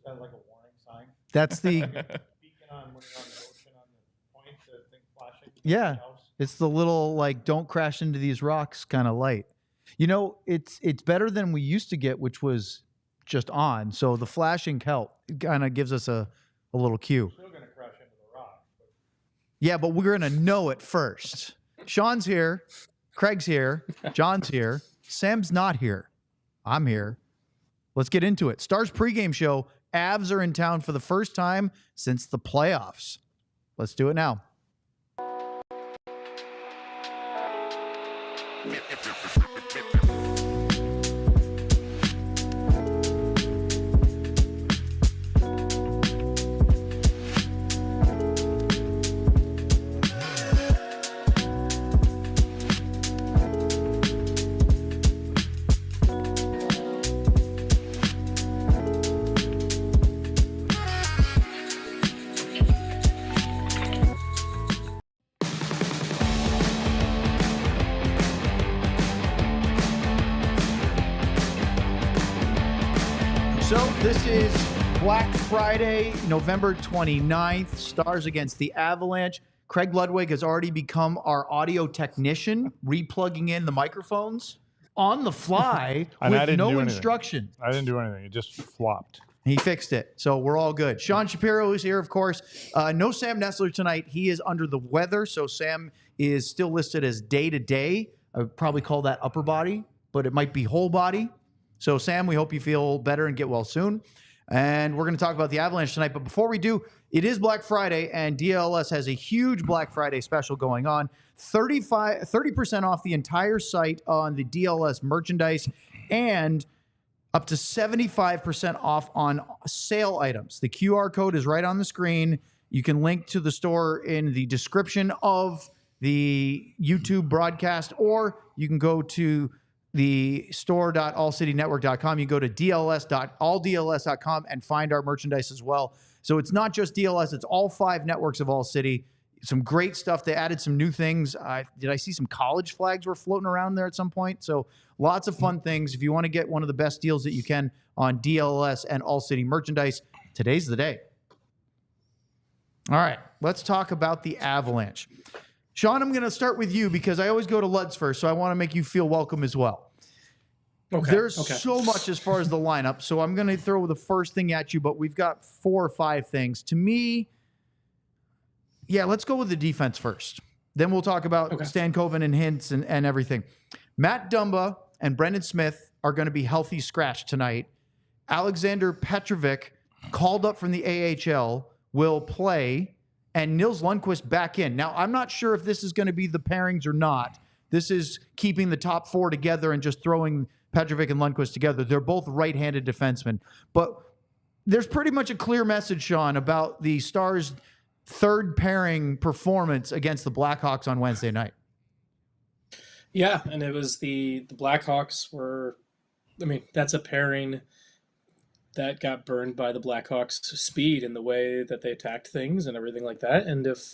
that like a warning sign? That's the Beacon on when you're on the ocean on the point, the thing flashing. yeah. It's the little like don't crash into these rocks kind of light. You know, it's better than we used to get, which was just on. So the flashing help kind of gives us a little cue. Still gonna crash into the rock. Yeah, but we're gonna know it first. Sean's here, Craig's here, John's here, Sam's not here. I'm here. Let's get into it. Stars pregame show. Avs are in town for the first time since the playoffs. Let's do it now. So this is Black Friday, November 29th, Stars against the Avalanche. Craig Ludwig has already become our audio technician, replugging in the microphones on the fly with no instruction. I didn't do anything. It just flopped. He fixed it. So we're all good. Sean Shapiro is here, of course. No Sam Nessler tonight. He is under the weather, so Sam is still listed as day-to-day. I would probably call that upper body, but it might be whole body. So, Sam, we hope you feel better and get well soon. And we're going to talk about the Avalanche tonight. But before we do, it is Black Friday, and DLS has a huge Black Friday special going on. 30% off the entire site on the DLS merchandise and up to 75% off on sale items. The QR code is right on the screen. You can link to the store in the description of the YouTube broadcast, or you can go to the store.allcitynetwork.com. You go to alldls.com and find our merchandise as well. So it's not just DLS, it's all 5 networks of All City. Some great stuff. They added some new things. Did I see some college flags were floating around there at some point? So lots of fun things. If you want to get one of the best deals that you can on DLS and All City merchandise, today's the day. All right, let's talk about the Avalanche. Sean, I'm going to start with you because I always go to Luds first, so I want to make you feel welcome as well. Okay. There's so much as far as the lineup, so I'm going to throw the first thing at you, but we've got 4 or 5 things. To me, yeah, let's go with the defense first. Then we'll talk about Stankoven and Hintz and everything. Matt Dumba and Brendan Smith are going to be healthy scratch tonight. Alexander Petrovic, called up from the AHL, will play, and Nils Lundqvist back in. Now, I'm not sure if this is going to be the pairings or not. This is keeping the top 4 together and just throwing Petrovic and Lundqvist together. They're both right-handed defensemen. But there's pretty much a clear message, Sean, about the Stars' third pairing performance against the Blackhawks on Wednesday night. Yeah, and it was the Blackhawks were, I mean, that's a pairing that got burned by the Blackhawks' speed and the way that they attacked things and everything like that. And if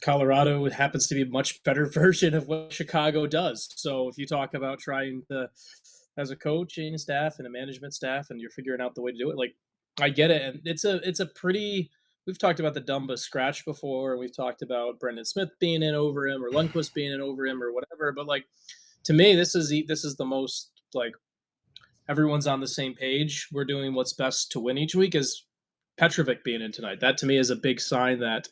Colorado happens to be a much better version of what Chicago does. So if you talk about trying to, as a coaching staff and a management staff, and you're figuring out the way to do it, like, I get it. And it's a pretty, we've talked about the Dumba scratch before, and we've talked about Brendan Smith being in over him or Lundqvist being in over him or whatever. But like, to me, this is the most, like, everyone's on the same page. We're doing what's best to win each week. Is Petrovic being in tonight. That to me is a big sign that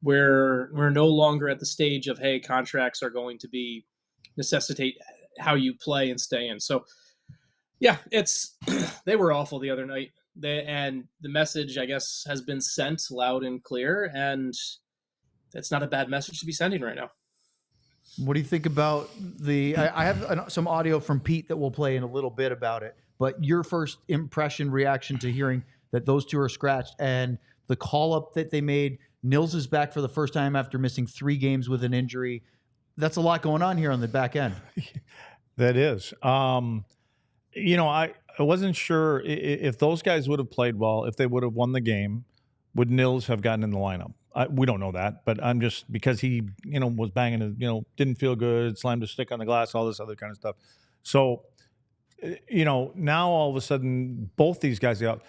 we're no longer at the stage of, hey, contracts are going to be necessitate how you play and stay in. So yeah, it's they were awful the other night. And the message, I guess, has been sent loud and clear, and it's not a bad message to be sending right now. What do you think about the? I have some audio from Pete that we'll play in a little bit about it. But your first impression, reaction to hearing that those 2 are scratched and the call up that they made. Nils is back for the first time after missing 3 games with an injury. That's a lot going on here on the back end. That is. You know, I wasn't sure if those guys would have played well, if they would have won the game, would Nils have gotten in the lineup? We don't know that, but I'm just, because he, was banging, didn't feel good, slammed his stick on the glass, all this other kind of stuff. So, now all of a sudden, both these guys are out.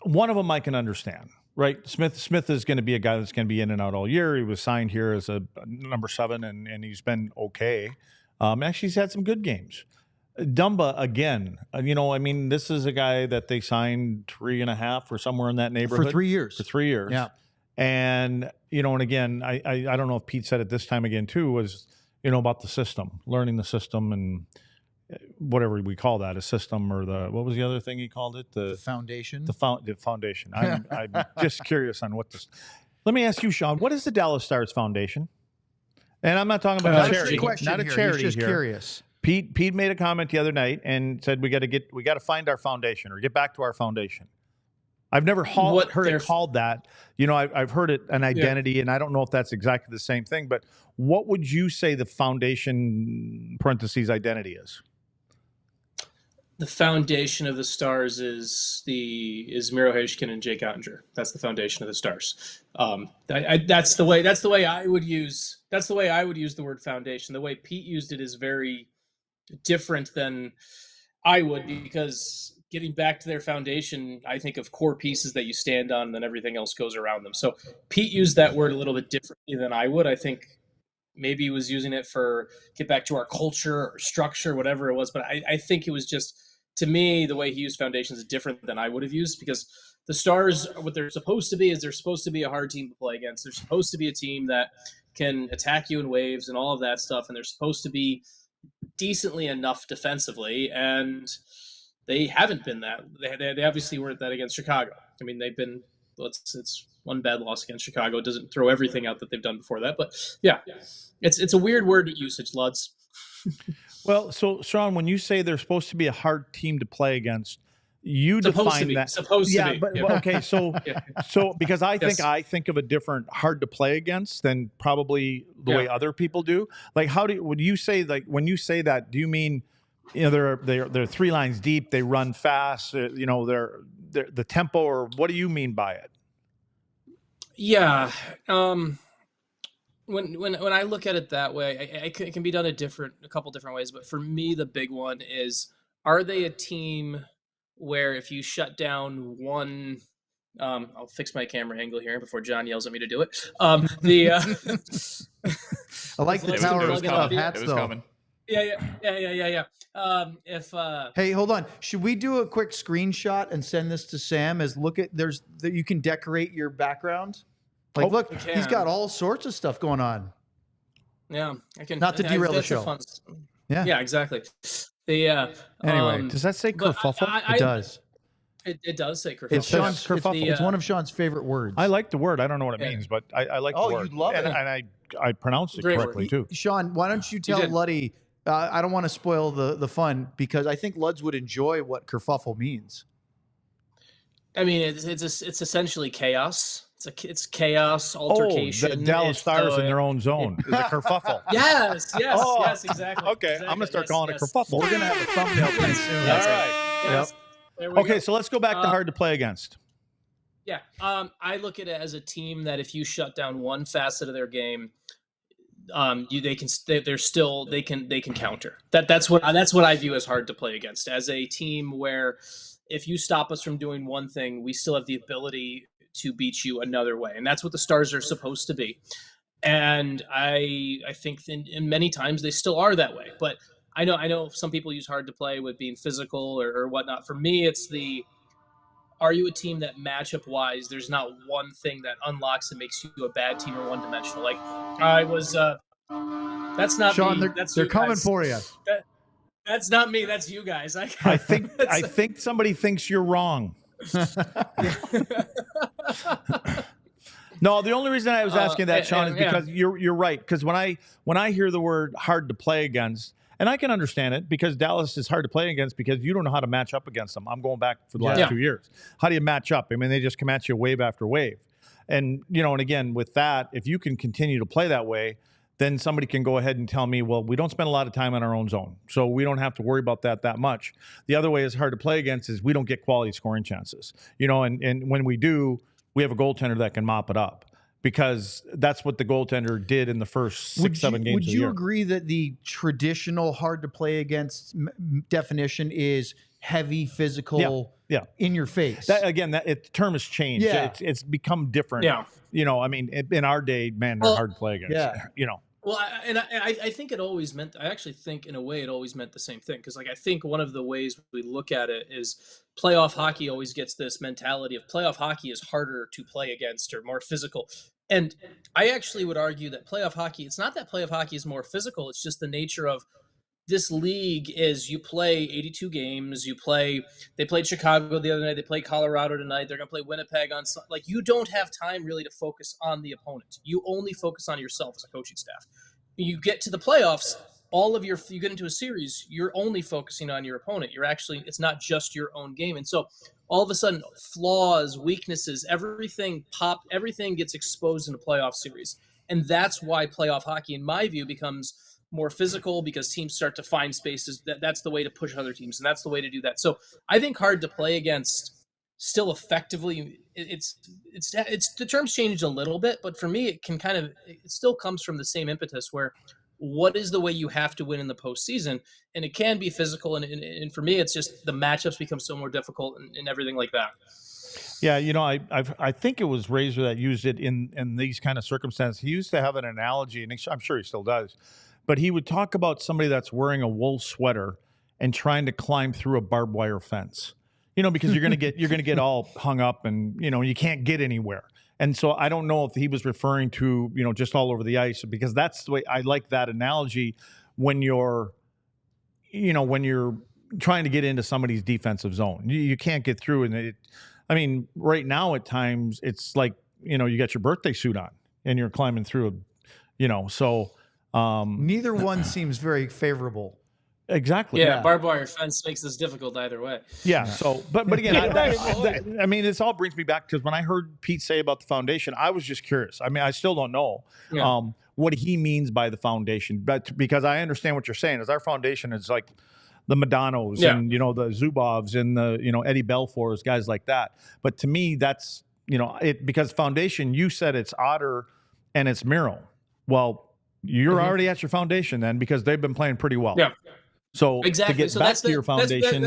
one of them I can understand, right? Smith is going to be a guy that's going to be in and out all year. He was signed here as a number 7, and he's been okay. Actually, he's had some good games. Dumba, again, this is a guy that they signed 3.5 or somewhere in that neighborhood. For 3 years. For 3 years. Yeah. And, and again, I don't know if Pete said it this time again, too, was, about the system, learning the system and whatever we call that, a system, or what was the other thing he called it? The foundation. The foundation. I'm just curious on what this. Let me ask you, Sean, what is the Dallas Stars Foundation? And I'm not talking about a charity. Not a charity. He's just here. Curious. Pete made a comment the other night and said we got to find our foundation or get back to our foundation. I've never heard it called that. I've heard it an identity, and I don't know if that's exactly the same thing. But what would you say the foundation (parentheses) identity is? The foundation of the Stars is Miro Heiskanen and Jake Oettinger. That's the foundation of the Stars. That's the way I would use. That's the way I would use the word foundation. The way Pete used it is very different than I would, because getting back to their foundation, I think of core pieces that you stand on, and then everything else goes around them. So Pete used that word a little bit differently than I would. I think maybe he was using it for get back to our culture or structure, whatever it was. But I think it was just, to me, the way he used foundations is different than I would have used, because the Stars, what they're supposed to be is they're supposed to be a hard team to play against. They're supposed to be a team that can attack you in waves and all of that stuff. And they're supposed to be decently enough defensively. And they haven't been that. They obviously weren't that against Chicago. I mean, they've been, it's one bad loss against Chicago. It doesn't throw everything out that they've done before that. But yeah, it's a weird word usage, Luds. Well, so Sean, when you say they're supposed to be a hard team to play against, you define that. Supposed to be. But okay, so because I think of a different hard to play against than probably the way other people do. Like, would you say, like, when you say that, do you mean, they're 3 lines deep, they run fast, they're the tempo, or what do you mean by it? Yeah. When I look at it that way, it can be done a couple different ways. But for me, the big one is, are they a team where if you shut down one, I'll fix my camera angle here before John yells at me to do it. I like the tower of hats, though. Coming. Yeah. Hey, hold on. Should we do a quick screenshot and send this to Sam? You can decorate your background. Like, look, he's got all sorts of stuff going on. Yeah, I can. Not to derail the show. Yeah, exactly. Anyway, does that say kerfuffle? It does. It does say kerfuffle. It's kerfuffle. It's one of Sean's favorite words. I like the word. I don't know what it means, but I like the word. Oh, you love it. And I pronounced it correctly, too. Sean, why don't you tell Luddy, I don't want to spoil the fun, because I think Luds would enjoy what kerfuffle means. I mean, it's essentially chaos. It's chaos, altercation. Oh, the Dallas Stars in their own zone is a kerfuffle. Yes, exactly. Okay, I'm going to start calling it kerfuffle. We're going to have a thumbnail pretty soon. All right. Yes. Yep. Okay, so let's go back to hard to play against. Yeah, I look at it as a team that if you shut down one facet of their game, they can counter. That's what I view as hard to play against, as a team where if you stop us from doing one thing, we still have the ability to beat you another way. And that's what the Stars are supposed to be. And I think in many times they still are that way. But I know some people use hard to play with being physical or whatnot. For me, it's are you a team that matchup wise, there's not one thing that unlocks and makes you a bad team or one dimensional. Like that's not Sean, me. they're coming for you. That's not me. That's you guys. I think somebody thinks you're wrong. No, the only reason I was asking that, Sean, is because you're right. Because when I hear the word hard to play against, and I can understand it, because Dallas is hard to play against because you don't know how to match up against them. I'm going back for the last 2 years. How do you match up? I mean, they just come at you wave after wave. And, and again, with that, if you can continue to play that way, then somebody can go ahead and tell me, well, we don't spend a lot of time in our own zone, so we don't have to worry about that much. The other way is hard to play against is we don't get quality scoring chances. And when we do, we have a goaltender that can mop it up, because that's what the goaltender did in the first 6-7 games of the year. Would you agree that the traditional hard to play against definition is heavy, physical, Yeah. in your face. That, again, the term has changed. Yeah. It's become different. Yeah. You know, I mean, in our day, man, they're Well, hard to play against. yeah. You know. Well, I think it always meant. I actually think, in a way, it always meant the same thing. Because, like, I think one of the ways we look at it is playoff hockey always gets this mentality of playoff hockey is harder to play against or more physical. And I actually would argue that playoff hockey. It's not that playoff hockey is more physical. It's just the nature of this league is you play 82 games. They played Chicago the other night. They played Colorado tonight. They're going to play Winnipeg on Sunday. Like, you don't have time really to focus on the opponent. You only focus on yourself as a coaching staff. You get to the playoffs, you get into a series, you're only focusing on your opponent. It's not just your own game. And so all of a sudden, flaws, weaknesses, everything gets exposed in a playoff series. And that's why playoff hockey, in my view, becomes more physical, because teams start to find spaces. That's the way to push other teams, and that's the way to do that. So I think hard to play against still effectively. It's the terms changed a little bit, but for me, it still comes from the same impetus where what is the way you have to win in the postseason, and it can be physical, and for me, it's just the matchups become so more difficult and everything like that. Yeah, you know, I think it was Razor that used it in these kind of circumstances. He used to have an analogy, and I'm sure he still does. But he would talk about somebody that's wearing a wool sweater and trying to climb through a barbed wire fence. You know, because you're gonna get all hung up, and you know you can't get anywhere. And so I don't know if he was referring to, you know, just all over the ice, because that's the way I like that analogy when you're trying to get into somebody's defensive zone. You can't get through, and I mean, right now at times it's like, you know, you got your birthday suit on and you're climbing through, so. Neither one seems very favorable. Exactly. Yeah, barbed wire fence makes this difficult either way. Yeah. So, but again, I mean, this all brings me back, because when I heard Pete say about the foundation, I was just curious. I mean, I still don't know what he means by the foundation, but because I understand what you're saying, is our foundation is like the Madonos and, the Zubovs and the, Eddie Belfours, guys like that. But to me, that's, because foundation, you said it's Otter and it's Miro. Well, you're already at your foundation then, because they've been playing pretty well. Yeah. So exactly. to get back to your foundation.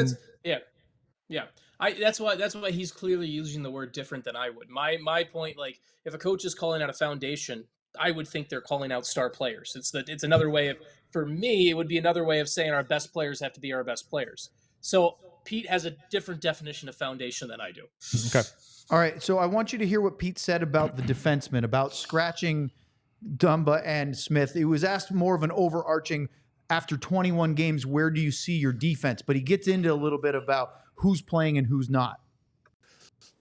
That's why he's clearly using the word different than I would. My point, like, if a coach is calling out a foundation, I would think they're calling out star players. It's another way of, for me, it would be another way of saying our best players have to be our best players. So Pete has a different definition of foundation than I do. Okay. All right. So I want you to hear what Pete said about the defensemen, about scratching Dumba and Smith. It was asked more of an overarching, after 21 games, where do you see your defense? But he gets into a little bit about who's playing and who's not.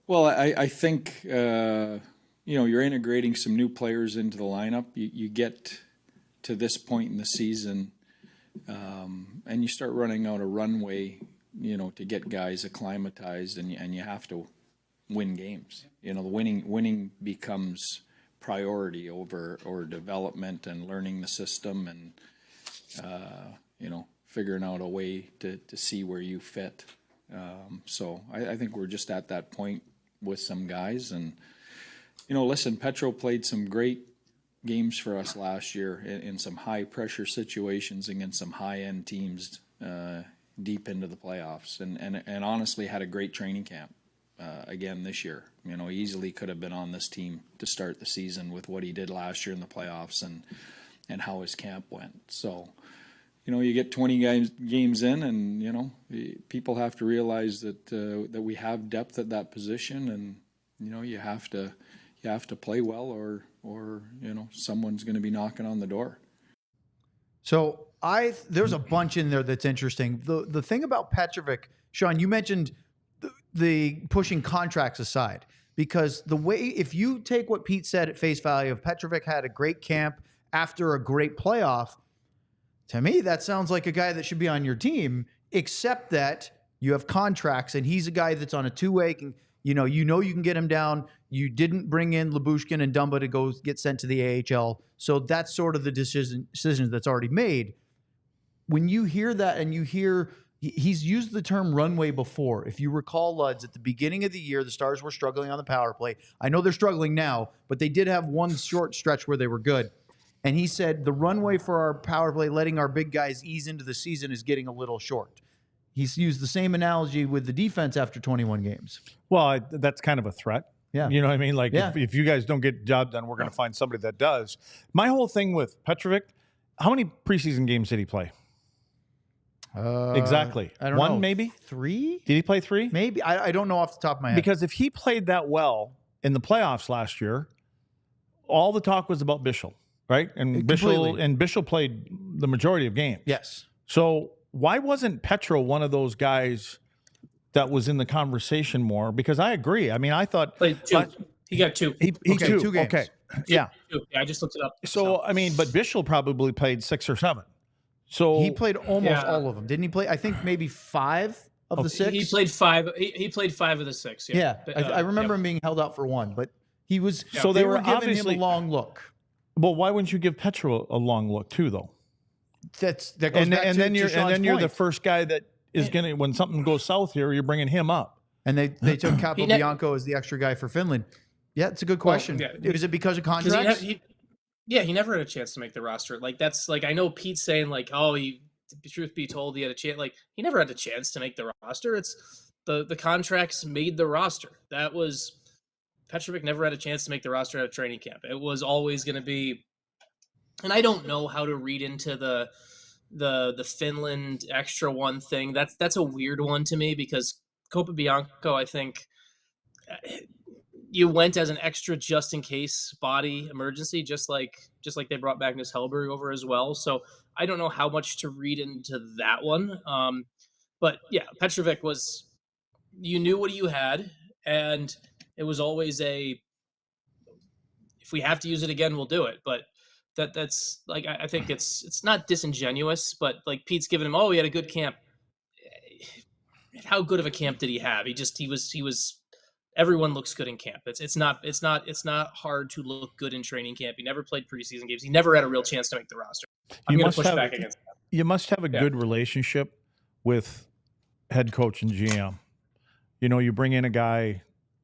Well, I think, you're integrating some new players into the lineup. You get to this point in the season, and you start running out of runway, to get guys acclimatized, and you have to win games. The winning becomes priority over development and learning the system and figuring out a way to see where you fit. So I think we're just at that point with some guys. And listen, Petro played some great games for us last year in some high pressure situations against some high end teams deep into the playoffs, and honestly had a great training camp. Again this year, he easily could have been on this team to start the season with what he did last year in the playoffs and how his camp went. So, you get 20 games in, and people have to realize that we have depth at that position, and you have to play well, or someone's going to be knocking on the door. So there's a bunch in there that's interesting. The thing about Petrovic, Sean, you mentioned the pushing contracts aside, because if you take what Pete said at face value, if Petrovic had a great camp after a great playoff, to me, that sounds like a guy that should be on your team, except that you have contracts and he's a guy that's on a two-way. You can get him down. You didn't bring in Lyubushkin and Dumba to go get sent to the AHL. So that's sort of the decision that's already made. When you hear that, and you hear he's used the term runway before. If you recall, Luds, at the beginning of the year, the Stars were struggling on the power play. I know they're struggling now, but they did have one short stretch where they were good. And he said the runway for our power play, letting our big guys ease into the season, is getting a little short. He's used the same analogy with the defense after 21 games. Well, that's kind of a threat. Yeah. You know what I mean? Like, Yeah. if you guys don't get the job done, we're going to find somebody that does. My whole thing with Petrovic, how many preseason games did he play? Exactly. I don't One, know. maybe? 3? Did he play 3? Maybe. I don't know off the top of my head. Because if he played that well in the playoffs last year, all the talk was about Bichel, right? And Bichel played the majority of games. Yes. So why wasn't Petro one of those guys that was in the conversation more? Because I agree. I mean, I thought Played 2. He got 2. he Okay, 2 games. Okay. Yeah. 2. Yeah, I just looked it up. So I mean, but Bichel probably played 6 or 7. So He played almost all of them. Didn't he play? I think maybe 5 of the 6. He played 5. He played 5 of the 6. Yeah. I remember him being held out for 1, but he was. So they they were were giving him obviously- a long look. well, why wouldn't you give Petro a long look too, though? That goes back And to, then to you're Sean's the point. first guy that is going to, when something goes south here, you're bringing him up. And they took Capobianco as the extra guy for Finland. Yeah, it's a good question. yeah. Is it because of 'Cause contracts? he never had a chance to make the roster. Like, that's like, I know Pete's saying like, oh, truth be told, he had a chance. Like, he never had a chance to make the roster. It's the contracts made the roster. That was Petrovic never had a chance to make the roster at a training camp. It was always going to be, and I don't know how to read into the Finland extra 1 thing. That's a weird one to me, because Capobianco, I think you went as an extra just in case body emergency, just like they brought Magnus Hellberg over as well. So I don't know how much to read into that one. But yeah, Petrovic was, you knew what you had, and it was always if we have to use it again, we'll do it. But that's like, I think it's not disingenuous, but like Pete's giving him, oh, he had a good camp. How good of a camp did he have? He was everyone looks good in camp. It's not hard to look good in training camp. He never played preseason games. He never had a real chance to make the roster. I'm going to push back against that. You must have a good relationship with head coach and GM. You know, you bring in a guy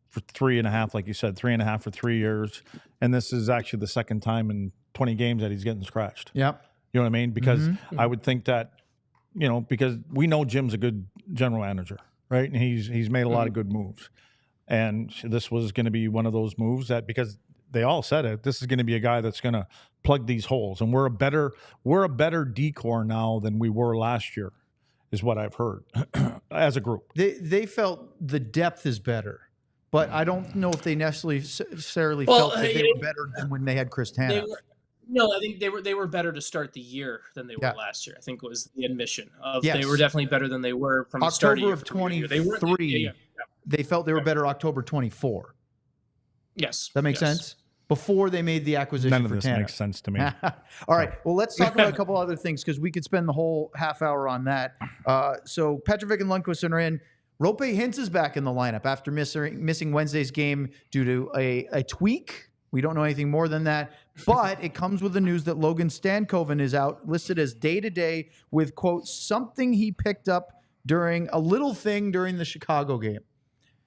for 3.5, like you said, 3.5 for 3 years, and this is actually the second time in 20 games that he's getting scratched. Yep. You know what I mean? Because I would think that, you know, because we know Jim's a good general manager, right? And he's made a lot of good moves. And this was going to be one of those moves that, because they all said it, this is going to be a guy that's going to plug these holes. And we're a better decor now than we were last year, is what I've heard as a group. They felt the depth is better, but I don't know if they necessarily felt that they were better than when they had Chris Tanev. No, I think they were better to start the year than they were last year. I think was the admission of they were definitely better than they were from the start October of 23. They felt they were better October 24. Yes. That makes sense? Before they made the acquisition None of for this Tanev. makes sense to me. All right. Well, let's talk about a couple other things, because we could spend the whole half hour on that. So Petrovic and Lundqvist are in. Rope Hintz is back in the lineup after missing Wednesday's game due to a tweak. We don't know anything more than that. But it comes with the news that Logan Stankoven is out, listed as day-to-day with, quote, something he picked up during a little thing during the Chicago game.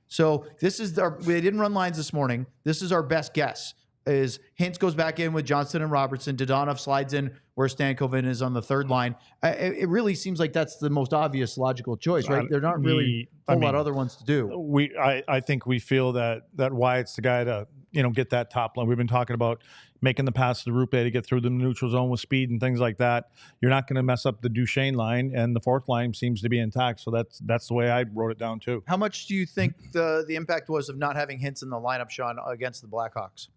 So this is we didn't run lines this morning. This is our best guess. Is Hintz goes back in with Johnston and Robertson. Dodonov slides in where Stankoven is on the third line. It really seems like that's the most obvious logical choice, right? There aren't really a whole lot of other ones to do. I think we feel that Wyatt's the guy to, you know, get that top line. We've been talking about making the pass to Rupe to get through the neutral zone with speed and things like that. You're not going to mess up the Duchesne line, and the fourth line seems to be intact. So that's the way I wrote it down too. How much do you think the impact was of not having Hintz in the lineup, Sean, against the Blackhawks?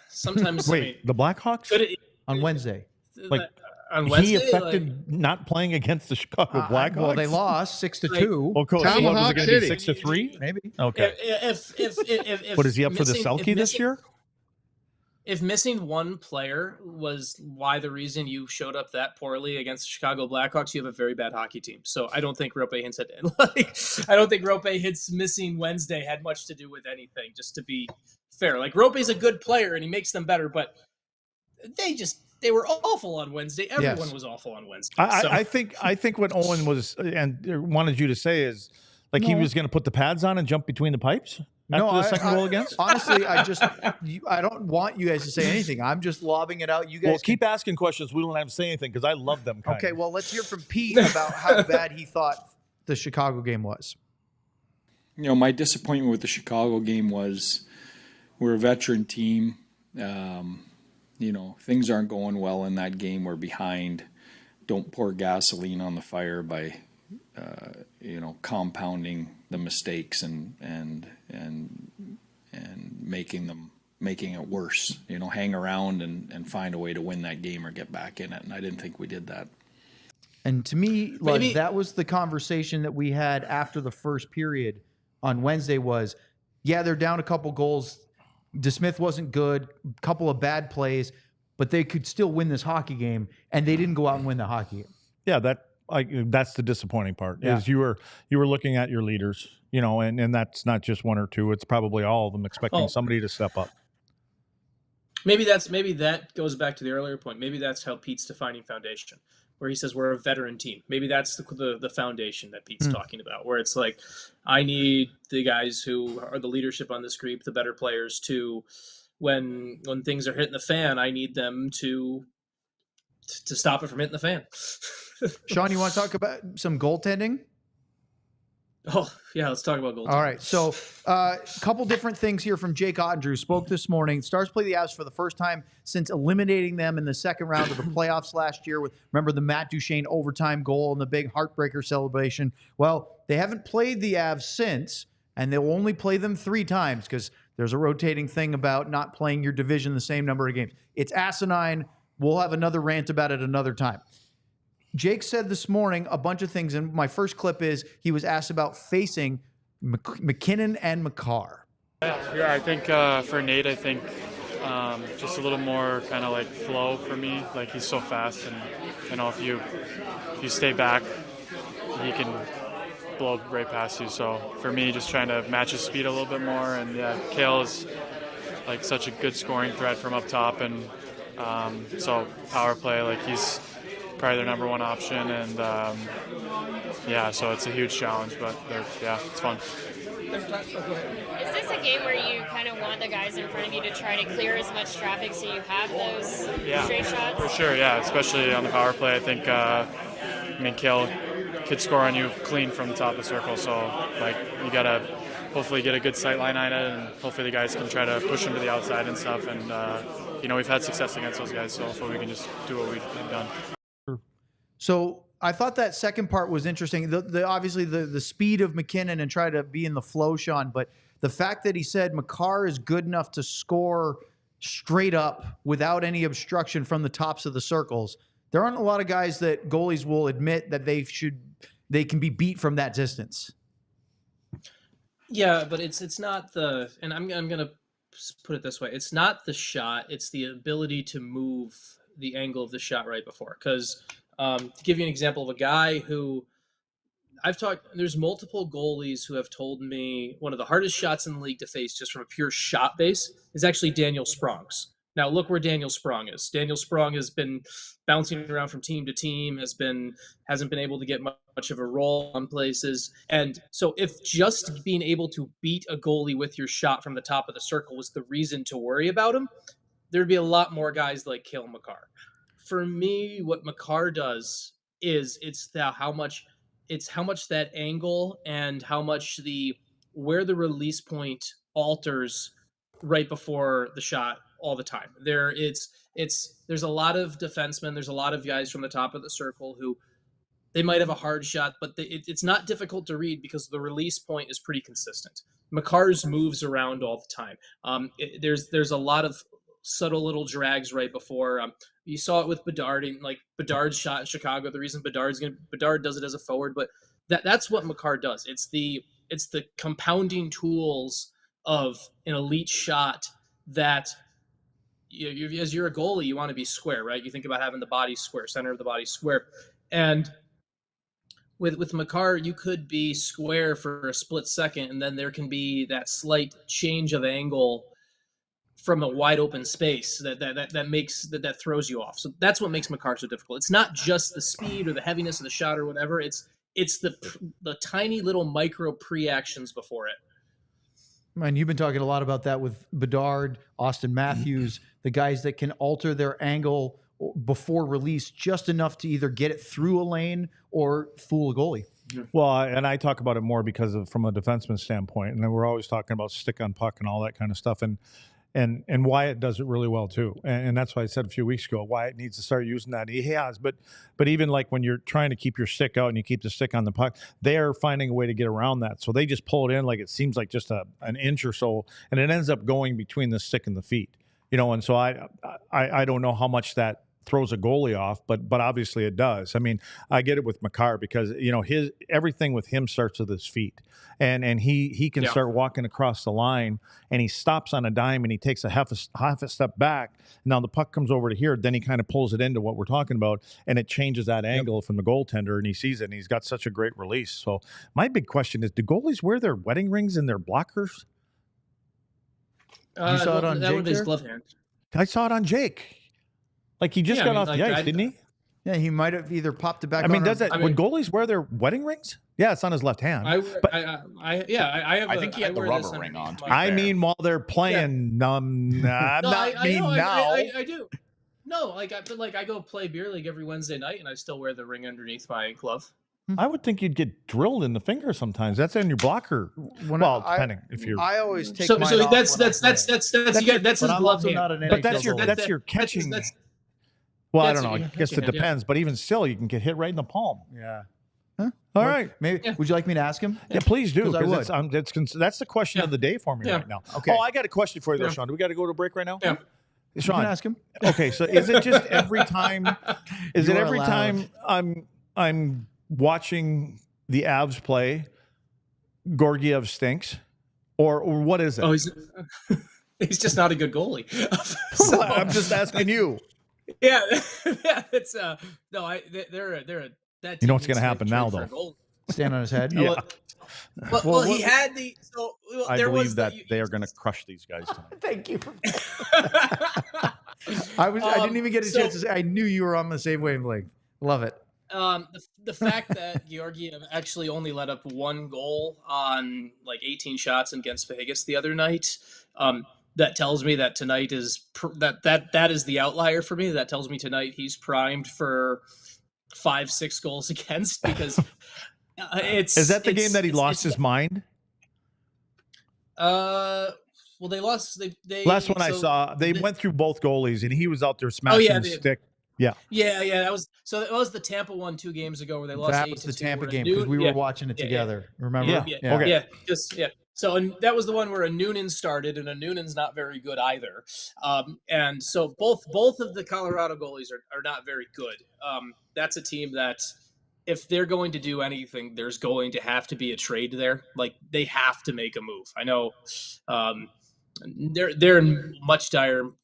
Sometimes. Wait, the Blackhawks on Wednesday? Like on Wednesday, he affected not playing against the Chicago Blackhawks. Well, they lost 6-2. Oh, cool. Tomahawk Was it going to be City. 6-3? Maybe. Okay. If What is he up for the Selke this year? If missing one player was the reason you showed up that poorly against the Chicago Blackhawks, you have a very bad hockey team. So I don't think Rope Hintz I don't think Rope Hintz missing Wednesday had much to do with anything, just to be fair. Like, Rope's a good player and he makes them better, but they were awful on Wednesday. Everyone was awful on Wednesday. I think what Owen was and wanted you to say is, like, he was going to put the pads on and jump between the pipes. No, after the second goal against? Honestly, I don't want you guys to say anything. I'm just lobbing it out. You guys Well, keep asking questions. We don't have to say anything because I love them. Okay, well, let's hear from Pete about how bad he thought the Chicago game was. You know, my disappointment with the Chicago game was we're a veteran team. You know, things aren't going well in that game. We're behind. Don't pour gasoline on the fire by, you know, compounding the mistakes and making it worse. You know, hang around and find a way to win that game or get back in it. And I didn't think we did that. And to me, like, that was the conversation that we had after the first period on Wednesday was, yeah, they're down a couple goals. DeSmith wasn't good, a couple of bad plays, but they could still win this hockey game, and they didn't go out and win the hockey game. Yeah, that's the disappointing part. Yeah. Is you were looking at your leaders, you know, and that's not just one or two. It's probably all of them expecting somebody to step up. Maybe that goes back to the earlier point. Maybe that's how Pete's defining foundation, where he says we're a veteran team. Maybe that's the foundation that Pete's talking about, where it's like, I need the guys who are the leadership on this group, the better players, to when things are hitting the fan, I need them to stop it from hitting the fan. Sean, you want to talk about some goaltending? Oh, yeah, let's talk about goaltending. All right, so a couple different things here from Jake Oettinger, who spoke this morning. Stars play the Avs for the first time since eliminating them in the second round of the playoffs last year with, remember, the Matt Duchene overtime goal and the big heartbreaker celebration. Well, they haven't played the Avs since, and they'll only play them 3 times because there's a rotating thing about not playing your division the same number of games. It's asinine. We'll have another rant about it another time. Jake said this morning a bunch of things, and my first clip is he was asked about facing MacKinnon and Makar. Yeah, I think for Nate, I think just a little more kind of like flow for me. Like, he's so fast, and you know, if you stay back, he can blow right past you. So for me, just trying to match his speed a little bit more. And yeah, Cale is like such a good scoring threat from up top, and so power play, like, he's probably their number one option, and yeah, so it's a huge challenge, but yeah, it's fun. Is this a game where you kind of want the guys in front of you to try to clear as much traffic so you have those straight shots? For sure, yeah, especially on the power play. I think, I mean, Cale could score on you clean from the top of the circle, so like, you gotta hopefully get a good sight line on it, and hopefully the guys can try to push him to the outside and stuff, and you know, we've had success against those guys, so hopefully we can just do what we've done. So I thought that second part was interesting. Obviously the speed of MacKinnon and try to be in the flow, Sean, but the fact that he said Makar is good enough to score straight up without any obstruction from the tops of the circles. There aren't a lot of guys that goalies will admit that they can be beat from that distance. Yeah, but it's not the, and I'm gonna put it this way: it's not the shot; it's the ability to move the angle of the shot right before. Because to give you an example of a guy who I've talked, there's multiple goalies who have told me one of the hardest shots in the league to face, just from a pure shot base, is actually Daniel Sprong's. Now look where Daniel Sprong is. Daniel Sprong has been bouncing around from team to team, hasn't been able to get much of a role in places. And so if just being able to beat a goalie with your shot from the top of the circle was the reason to worry about him, there'd be a lot more guys like Cale Makar. For me, what Makar does is how much that angle and how much where the release point alters right before the shot all the time. There's a lot of defensemen, there's a lot of guys from the top of the circle who they might have a hard shot, but it's not difficult to read because the release point is pretty consistent. Makar's moves around all the time. There's a lot of subtle little drags right before. You saw it with Bedard, and like Bedard's shot in Chicago. The reason Bedard does it as a forward, but that's what Makar does. It's the compounding tools of an elite shot that as you're a goalie, you want to be square, right? You think about having the body square, center of the body square, and with Makar, you could be square for a split second, and then there can be that slight change of angle from a wide open space that throws you off. So that's what makes Makar so difficult. It's not just the speed or the heaviness of the shot or whatever. It's the tiny little micro pre-actions before it. And you've been talking a lot about that with Bedard, Austin Matthews, the guys that can alter their angle before release just enough to either get it through a lane or fool a goalie. Well, and I talk about it more because of from a defenseman standpoint, and then we're always talking about stick on puck and all that kind of stuff, and Wyatt does it really well too, and that's why I said a few weeks ago Wyatt needs to start using that. He has, but even like when you're trying to keep your stick out and you keep the stick on the puck, they are finding a way to get around that. So they just pull it in like it seems like just an inch or so, and it ends up going between the stick and the feet, you know. And so I don't know how much that throws a goalie off, but obviously it does. I mean, I get it with Makar because, you know, everything with him starts with his feet, and he can start walking across the line, and he stops on a dime and he takes a half a step back. Now the puck comes over to here, then he kind of pulls it into what we're talking about, and it changes that angle from the goaltender, and he sees it, and he's got such a great release. So my big question is, do goalies wear their wedding rings in their blockers? You saw it on Jake there? Glove hand. I saw it on Jake. Like he just got off the ice, didn't he? Yeah, he might have either popped it back. I mean, would goalies wear their wedding rings? Yeah, it's on his left hand. I think he had the rubber ring on. I mean, while they're playing, I do. No, I go play beer league every Wednesday night, and I still wear the ring underneath my glove. I would think you'd get drilled in the finger sometimes. That's in your blocker. Depending if you're. I always take. So mine off that's his glove hand. But that's your catching. Well, I don't know. I guess it depends, but even still, you can get hit right in the palm. Yeah. Huh? All right. Maybe. Yeah. Would you like me to ask him? Yeah, please do. I would. That's the question of the day for me right now. Okay. Oh, I got a question for you, though, Sean. Do we got to go to break right now? Yeah. Sean, you can ask him. Okay, so is it just every time? Is it every time I'm watching the Avs play, Georgiev stinks, or what is it? Oh, he's just not a good goalie. So, I'm just asking you. Yeah, it's they're that. You know what's going to happen now, though? Stand on his head. Yeah. Well, he had the. So I believe that they are going to crush these guys tonight. Thank you. I didn't even get a chance to say. I knew you were on the same wavelength. Love it. The fact that Georgiev actually only let up one goal on like 18 shots against Vegas the other night. That tells me that tonight is that is the outlier for me. That tells me tonight he's primed for 5-6 goals against, because is that the game that he lost his mind? Well, they lost. They last one I saw, they went through both goalies, and he was out there smashing his stick. Yeah. That was the Tampa one 2 games ago where they lost. That was the Tampa game because we were watching it together. Remember? Yeah. So and that was the one where a Noonan started, and a Noonan's not very good either. And so both of the Colorado goalies are not very good. That's a team that if they're going to do anything, there's going to have to be a trade there. Like they have to make a move. I know they're in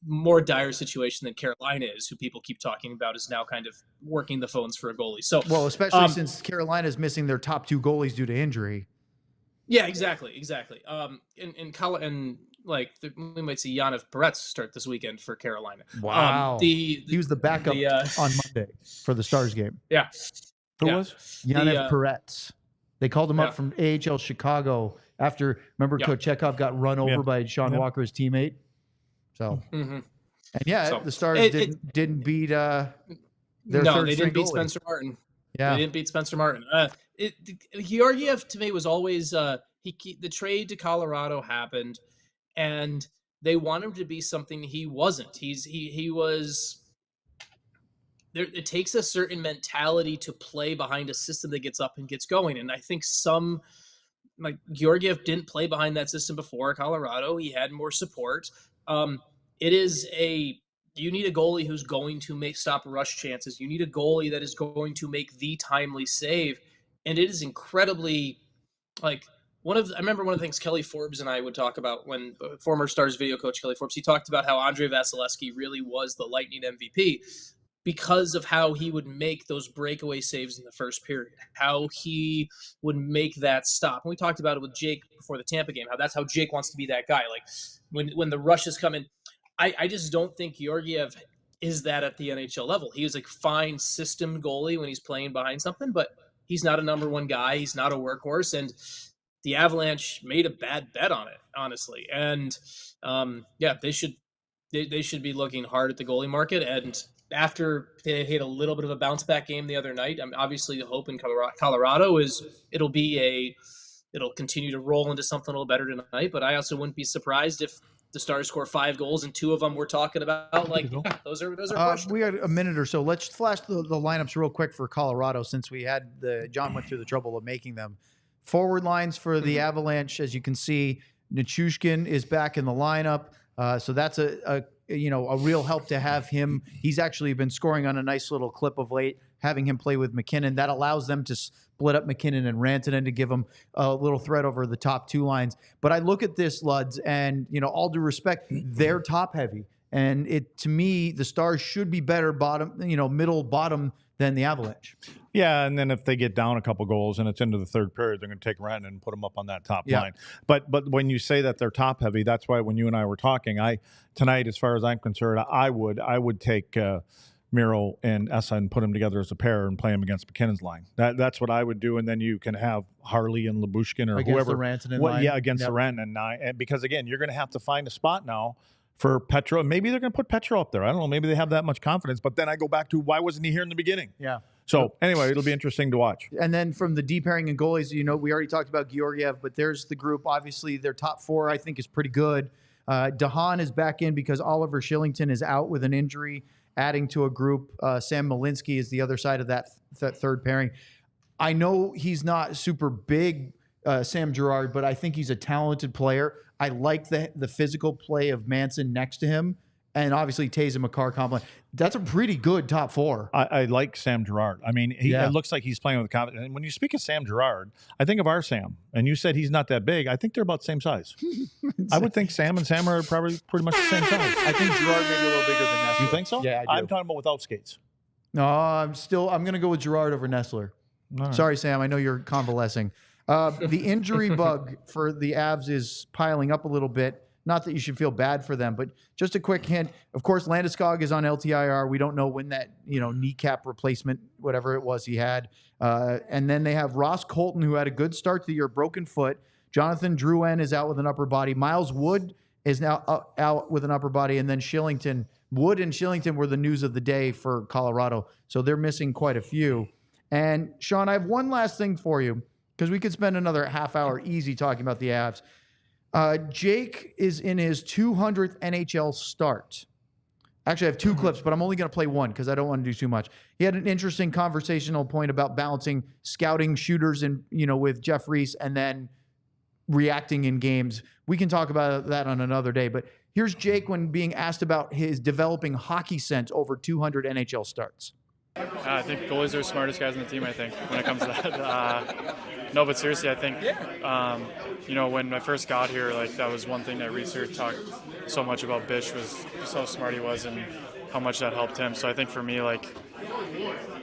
more dire situation than Carolina is, who people keep talking about is now kind of working the phones for a goalie. So especially since Carolina is missing their top 2 goalies due to injury. Yeah, exactly. And like we might see Yanniv Peretz start this weekend for Carolina. Wow. He was the backup on Monday for the Stars game. Yeah. Who was? Yanniv Peretz. They called him up from AHL Chicago after, remember, Kochetkov got run over by Sean Walker's teammate. So, and the Stars didn't beat their third they didn't beat goalie. Spencer Martin. Yeah, they didn't beat Spencer Martin. Georgiev to me was always the trade to Colorado happened, and they want him to be something he wasn't. He was. It takes a certain mentality to play behind a system that gets up and gets going, and I think Georgiev didn't play behind that system before Colorado. He had more support. You need a goalie who's going to stop rush chances. You need a goalie that is going to make the timely save. And it is incredibly I remember one of the things Kelly Forbes and I would talk about when former Stars video coach Kelly Forbes, he talked about how Andrei Vasilevsky really was the Lightning MVP because of how he would make those breakaway saves in the first period, how he would make that stop. And we talked about it with Jake before the Tampa game, that's how Jake wants to be that guy. Like when the rushes come in, I just don't think Georgiev is that at the NHL level. He is a fine system goalie when he's playing behind something, but he's not a number 1 guy. He's not a workhorse. And the Avalanche made a bad bet on it, honestly. And they should be looking hard at the goalie market. And after they had a little bit of a bounce back game the other night, obviously the hope in Colorado is it'll continue to roll into something a little better tonight. But I also wouldn't be surprised if the Stars score 5 goals and 2 of them we're talking about. Like, those are we got a minute or so. Let's flash the lineups real quick for Colorado, since we had John went through the trouble of making them. Forward lines for the Avalanche, as you can see, Nichushkin is back in the lineup. So that's a real help to have him. He's actually been scoring on a nice little clip of late. Having him play with MacKinnon, that allows them to split up MacKinnon and Rantanen to give them a little threat over the top 2 lines. But I look at this, Luds, and all due respect, they're top heavy, and to me, the Stars should be better middle bottom than the Avalanche. Yeah, and then if they get down a couple goals and it's into the third period, they're going to take Rantanen and put him up on that top line. But when you say that they're top heavy, that's why when you and I were talking, tonight, as far as I'm concerned, I would take Miro and Essa and put them together as a pair and play them against MacKinnon's line. That's what I would do, and then you can have Harley and Lyubushkin or against whoever. The Rantanen line. Yeah, against the Rantanen line. And because again, you're going to have to find a spot now for Petro. Maybe they're going to put Petro up there. I don't know. Maybe they have that much confidence. But then I go back to, why wasn't he here in the beginning? Yeah. So anyway, it'll be interesting to watch. And then from the deep pairing and goalies, we already talked about Georgiev, but there's the group. Obviously, their top 4, I think, is pretty good. DeHaan is back in because Oliver Shillington is out with an injury, adding to a group. Sam Malinsky is the other side of that third pairing. I know he's not super big, Sam Girard, but I think he's a talented player. I like the physical play of Manson next to him, and obviously Taze and Makar complement. That's a pretty good top 4. I like Sam Girard. I mean, it looks like he's playing with confidence. And when you speak of Sam Girard, I think of our Sam, and you said he's not that big. I think they're about the same size. I would think Sam and Sam are probably pretty much the same size. I think Girard may be a little bigger than Nessler. You think so? Yeah, I do. I'm talking about without skates. No, I'm going to go with Girard over Nessler. Right. Sorry, Sam. I know you're convalescing. The injury bug for the Avs is piling up a little bit. Not that you should feel bad for them, but just a quick hint. Of course, Landeskog is on LTIR. We don't know when that kneecap replacement, whatever it was, he had. And then they have Ross Colton, who had a good start to the year, broken foot. Jonathan Drouin is out with an upper body. Miles Wood is now out with an upper body. And then Shillington. Wood and Shillington were the news of the day for Colorado. So they're missing quite a few. And Sean, I have one last thing for you, because we could spend another half hour easy talking about the Avs. Jake is in his 200th NHL start. Actually, I have 2 clips, but I'm only going to play one because I don't want to do too much. He had an interesting conversational point about balancing scouting shooters and with Jeff Reese and then reacting in games. We can talk about that on another day. But here's Jake when being asked about his developing hockey sense over 200 NHL starts. I think goalies are the smartest guys on the team, I think, when it comes to that. No, but seriously, I think, when I first got here, that was one thing that research talked so much about Bish, was just how smart he was and how much that helped him. So I think for me,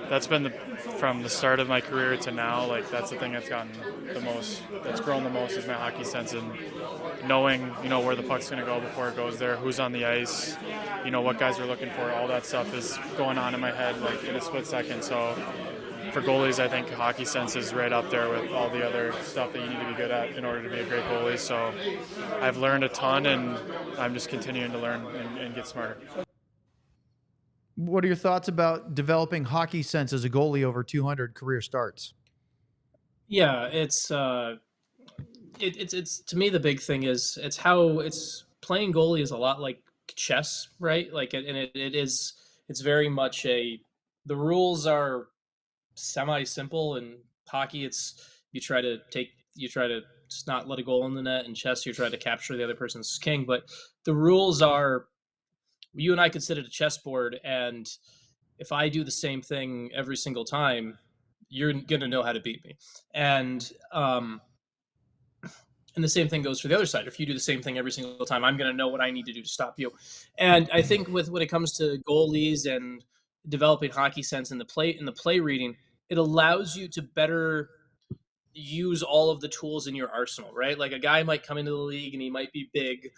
that's been from the start of my career to now, that's the thing that's grown the most is my hockey sense, and knowing, where the puck's going to go before it goes there, who's on the ice, what guys are looking for, all that stuff is going on in my head, in a split second. So for goalies, I think hockey sense is right up there with all the other stuff that you need to be good at in order to be a great goalie. So I've learned a ton, and I'm just continuing to learn and get smarter. What are your thoughts about developing hockey sense as a goalie over 200 career starts? Yeah, it's to me, the big thing is it's playing goalie is a lot like chess, right? It's very much the rules are semi-simple. In hockey, you try to just not let a goal in the net. In chess, you try to capture the other person's king. But the rules are, you and I could sit at a chessboard, and if I do the same thing every single time, you're going to know how to beat me. And the same thing goes for the other side. If you do the same thing every single time, I'm going to know what I need to do to stop you. And I think when it comes to goalies and developing hockey sense in the play reading, it allows you to better use all of the tools in your arsenal, right? Like a guy might come into the league and he might be big.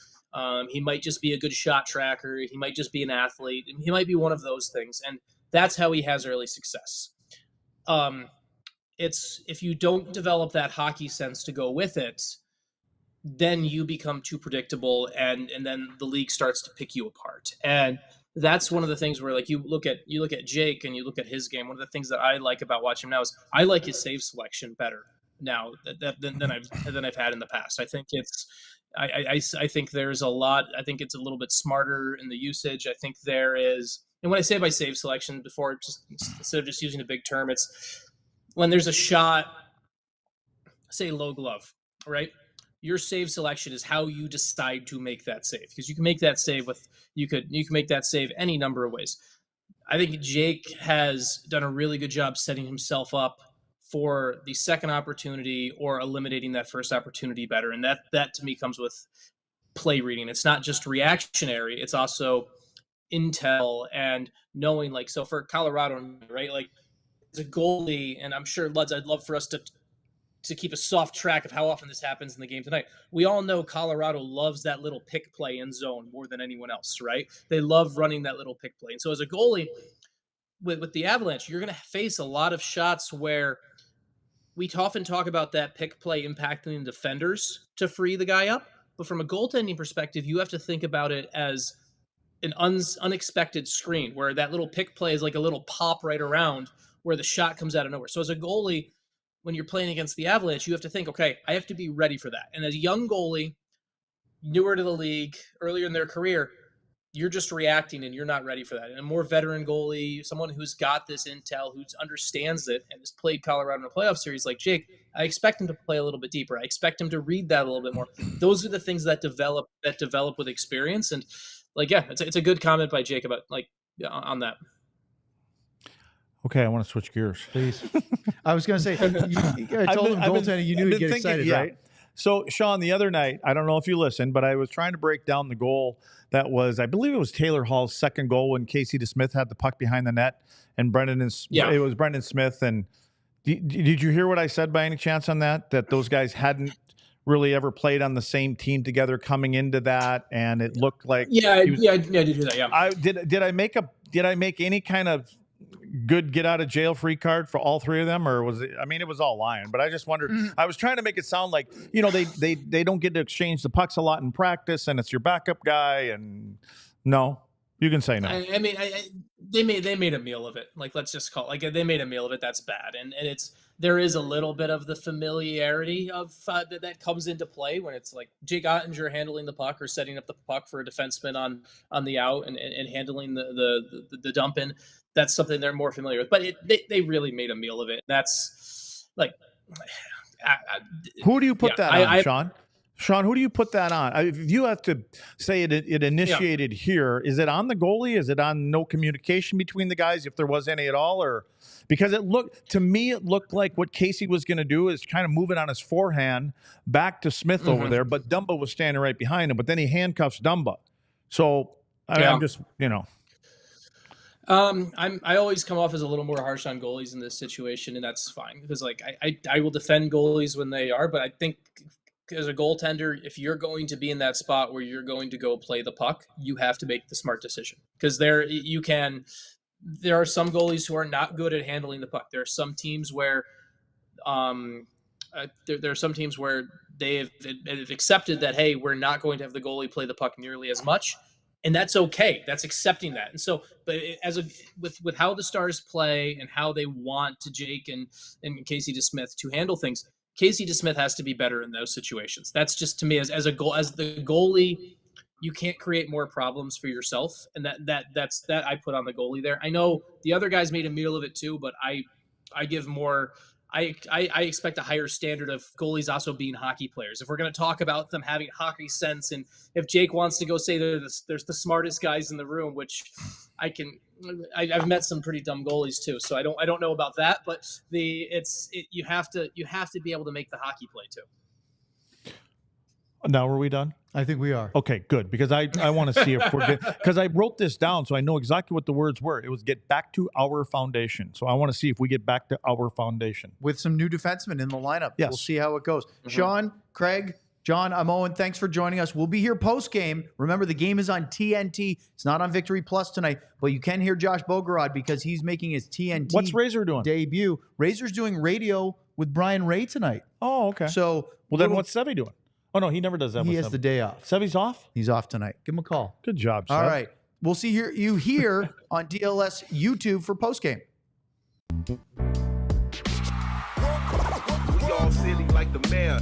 He might just be a good shot tracker. He might just be an athlete. He might be one of those things. And that's how he has early success. it's if you don't develop that hockey sense to go with it, then you become too predictable, and then the league starts to pick you apart. And that's one of the things where, like, you look at Jake and you look at his game. One of the things that I like about watching him now is I like his save selection better now than I've had in the past. I think I think there's a lot. I think it's a little bit smarter in the usage. I think there is, and when I say by save selection, before, just instead of just using a big term, it's when there's a shot, say low glove, right? Your save selection is how you decide to make that save, because you can make that save you can make that save any number of ways. I think Jake has done a really good job setting himself up for the second opportunity or eliminating that first opportunity better, and that to me comes with play reading. It's not just reactionary; it's also intel and knowing. Like, so for Colorado, right? Like, as a goalie, and I'm sure, Luds, I'd love for us to keep a soft track of how often this happens in the game tonight. We all know Colorado loves that little pick play in zone more than anyone else, right? They love running that little pick play. And so as a goalie with the Avalanche, you're going to face a lot of shots where we often talk about that pick play impacting the defenders to free the guy up. But from a goaltending perspective, you have to think about it as an unexpected screen where that little pick play is like a little pop right around where the shot comes out of nowhere. So as a goalie, when you're playing against the Avalanche, you have to think, okay, I have to be ready for that. And as a young goalie, newer to the league, earlier in their career, you're just reacting and you're not ready for that. And a more veteran goalie, someone who's got this intel, who understands it and has played Colorado in a playoff series like Jake, I expect him to play a little bit deeper. I expect him to read that a little bit more. Those are the things that develop with experience. And like, yeah, it's a good comment by Jake about on that. Okay, I want to switch gears. Please. I was going to say, I told him goaltending, you knew he'd get excited, right? So, Sean, the other night, I don't know if you listened, but I was trying to break down the goal that was, I believe it was Taylor Hall's second goal when Casey DeSmith had the puck behind the net, and it was Brendan Smith. And did you hear what I said by any chance on that? That those guys hadn't really ever played on the same team together coming into that, and it looked like I did hear that. Yeah, did I make any kind of good get out of jail free card for all three of them, or was it? I mean, it was all lying, but I just wondered. I was trying to make it sound like, you know, they don't get to exchange the pucks a lot in practice, and it's your backup guy. And no, you can say no. I mean, they made a meal of it. Like, let's just call it, like, they made a meal of it. That's bad, and there is a little bit of the familiarity of that comes into play when it's like Jake Oettinger handling the puck or setting up the puck for a defenseman on the out and handling the dump in. That's something they're more familiar with. But they really made a meal of it. That's like, who do you put that on, Sean? Sean, who do you put that on? If you have to say it initiated here, is it on the goalie? Is it on no communication between the guys, if there was any at all? Or because it looked like what Casey was going to do is kind of move it on his forehand back to Smith over there, but Dumba was standing right behind him. But then he handcuffs Dumba. So I'm just, you know. I always come off as a little more harsh on goalies in this situation, and that's fine because, like, I will defend goalies when they are, but I think as a goaltender, if you're going to be in that spot where you're going to go play the puck, you have to make the smart decision, because there are some goalies who are not good at handling the puck. There are some teams where there are some teams where they've accepted that, hey, we're not going to have the goalie play the puck nearly as much. And that's okay. That's accepting that. And so, but with how the Stars play and how they want to Jake and Casey DeSmith to handle things, Casey DeSmith has to be better in those situations. That's just, to me, as the goalie, you can't create more problems for yourself, and that's I put on the goalie there. I know the other guys made a meal of it too, but I give more. I expect a higher standard of goalies also being hockey players. If we're going to talk about them having hockey sense, and if Jake wants to go say there's the smartest guys in the room, which I've met some pretty dumb goalies too, so I don't know about that. But you have to be able to make the hockey play too. Now are we done? I think we are. Okay, good, because I want to see if we're good, because I wrote this down so I know exactly what the words were. It was get back to our foundation. So I want to see if we get back to our foundation. With some new defensemen in the lineup. Yes. We'll see how it goes. Sean, Craig, John, I'm Owen. Thanks for joining us. We'll be here post-game. Remember, the game is on TNT. It's not on Victory Plus tonight, but you can hear Josh Bogorod because he's making his TNT What's Razor doing? Debut. Razor's doing radio with Brian Ray tonight. Oh, okay. So, well, then what's Sevy doing? Oh, no, he never does that. He has the day off. Sevy's off? He's off tonight. Give him a call. Good job, Sev. All right. We'll see you here on DLS YouTube for post-game. We all silly like the mayor.